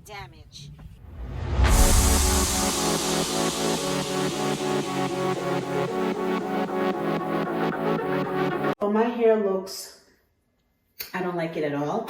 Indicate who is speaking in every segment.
Speaker 1: damage.
Speaker 2: Well, my hair looks, I don't like it at all.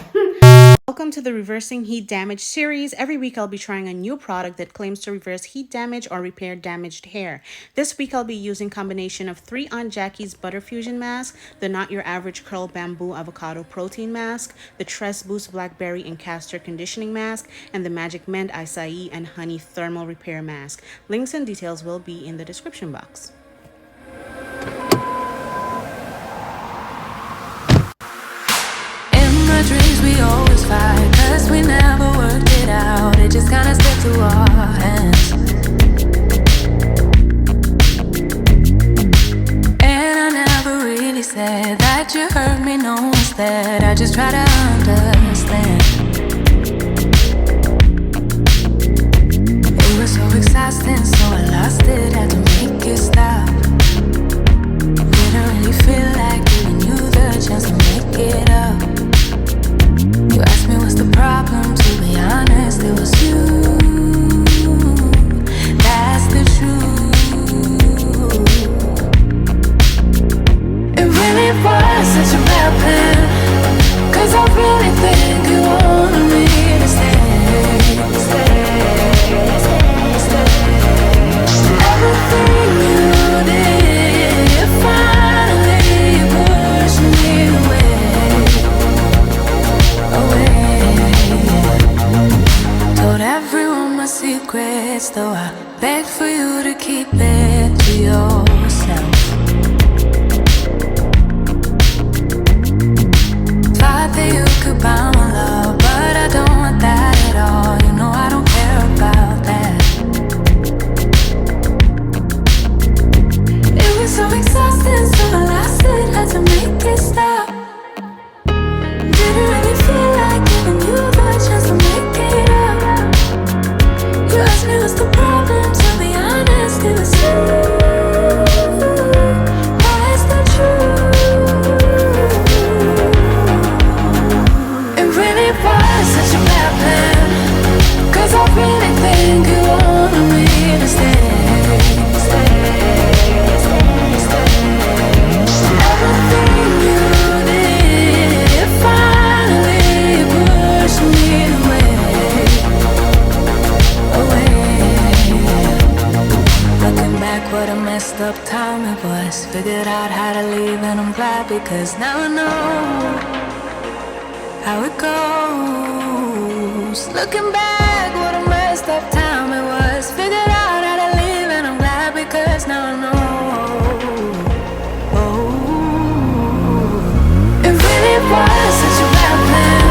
Speaker 2: Welcome to the Reversing Heat Damage series. Every week I'll be trying a new product that claims to reverse heat damage or repair damaged hair. This week I'll be using combination of 3 Aunt Jackie's Butter Fusion Mask, the Not Your Average Curl Bamboo Avocado Protein Mask, the Tress Boost Blackberry and Castor Conditioning Mask, and the Magic Mend Acai and Honey Thermal Repair Mask. Links and details will be in the description box.
Speaker 3: My dreams we always fight, cause we never worked it out. It just kinda slipped through our hands. And I never really said that you hurt me, no instead I just try to understand. It was so exhausting, so I lost it, had to make it stop. Didn't really feel like giving you the chance to make it up. You asked me what's the problem, to be honest, it was you. That's the truth. It really was such a bad plan, cause I really think you wanted me to stay. Everything you did, you finally pushed me away. Told everyone my secrets, though I begged for you to keep it to yourself. Thought that you could buy my love, but I don't want that at all. You know I don't care about that. It was so exhausting, so I lost it, had to make it stop. Didn't really feel like giving you the chance to make it up. You asked me what's the problem, to be honest, it was you. That's the truth. It really was such a bad plan, cause I really think you wanted me to stay. Everything you did, it finally pushed me away. Looking back, what a messed up time it was. Figured out how to leave and I'm glad, because now I know how it goes. Looking back, what a messed up time it was. Figured out how to leave and I'm glad, because now I know. It really was such a bad plan,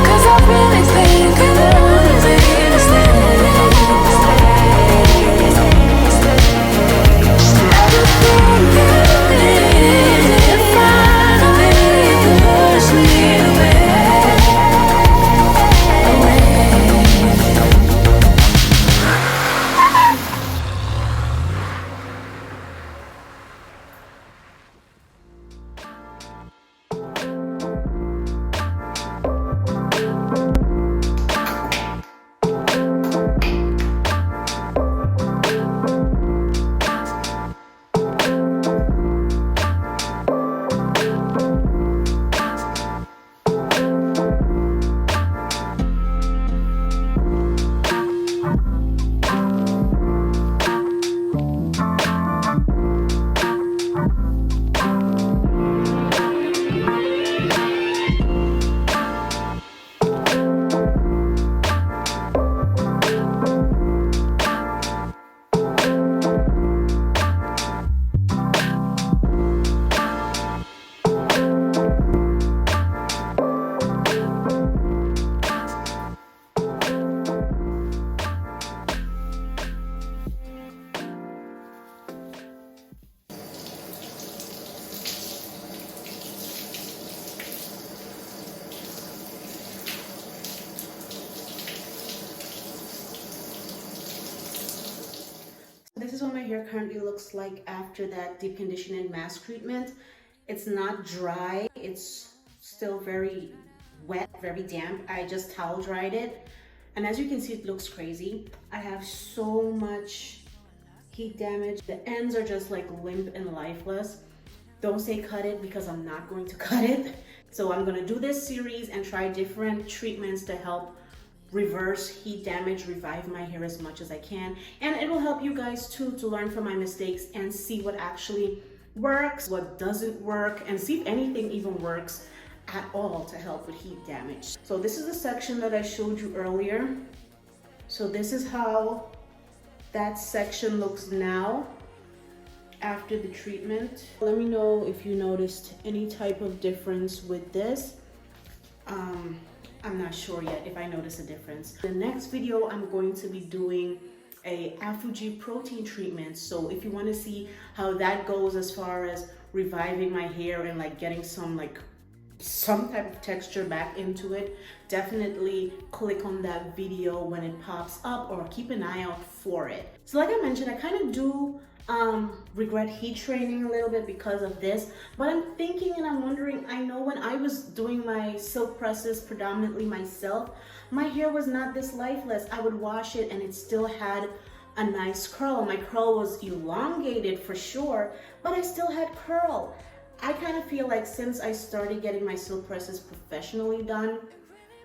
Speaker 3: cause I really think you wanted me to stay. Everything you did, it finally pushed me away.
Speaker 2: This is what my hair currently looks like after that deep condition and mask treatment. It's not dry, it's still very wet, very damp. I just towel dried it. And as you can see, it looks crazy. I have so much heat damage. The ends are just like limp and lifeless. Don't say cut it because I'm not going to cut it. So I'm gonna do this series and try different treatments to help reverse heat damage, revive my hair as much as I can. And it will help you guys too to learn from my mistakes and see what actually works, what doesn't work, and see if anything even works at all to help with heat damage. So this is the section that I showed you earlier. So this is how that section looks now after the treatment. Let me know if you noticed any type of difference with this. I'm not sure yet if I notice a difference. The next video, I'm going to be doing a ApHfuji protein treatment. So if you want to see how that goes as far as reviving my hair and like getting some type of texture back into it, definitely click on that video when it pops up or keep an eye out for it. So like I mentioned, I kind of do regret heat training a little bit because of this, but I'm thinking and I'm wondering, I know when I was doing my silk presses predominantly myself, my hair was not this lifeless. I would wash it and it still had a nice curl. My curl was elongated for sure, but I still had curl. I kind of feel like since I started getting my silk presses professionally done,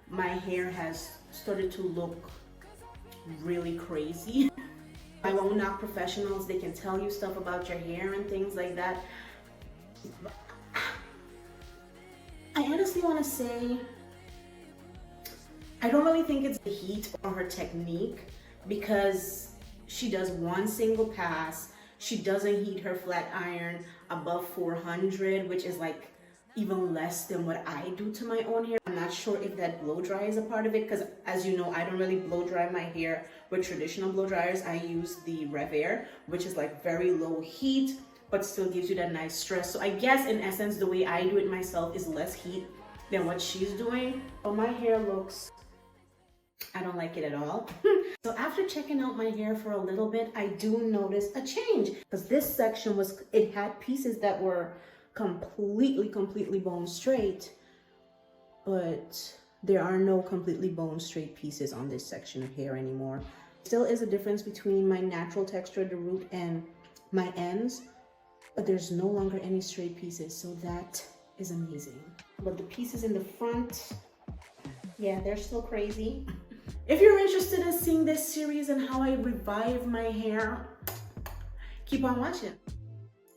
Speaker 2: my hair has started to look really crazy. I won't knock professionals. They can tell you stuff about your hair and things like that. I honestly want to say, I don't really think it's the heat or her technique, because she does one single pass. She doesn't heat her flat iron above 400, which is like even less than what I do to my own hair. I'm not sure if that blow dry is a part of it, because as you know, I don't really blow dry my hair with traditional blow dryers. I use the RevAir, which is like very low heat, but still gives you that nice stress. So I guess in essence, the way I do it myself is less heat than what she's doing. But my hair looks, I don't like it at all. So after checking out my hair for a little bit, I do notice a change, because this section it had pieces that were completely bone straight, but there are no completely bone straight pieces on this section of hair anymore. Still is a difference between my natural texture at the root and my ends, but there's no longer any straight pieces, so that is amazing. But the pieces in the front, yeah, they're still crazy. If you're interested in seeing this series and how I revive my hair, keep on watching.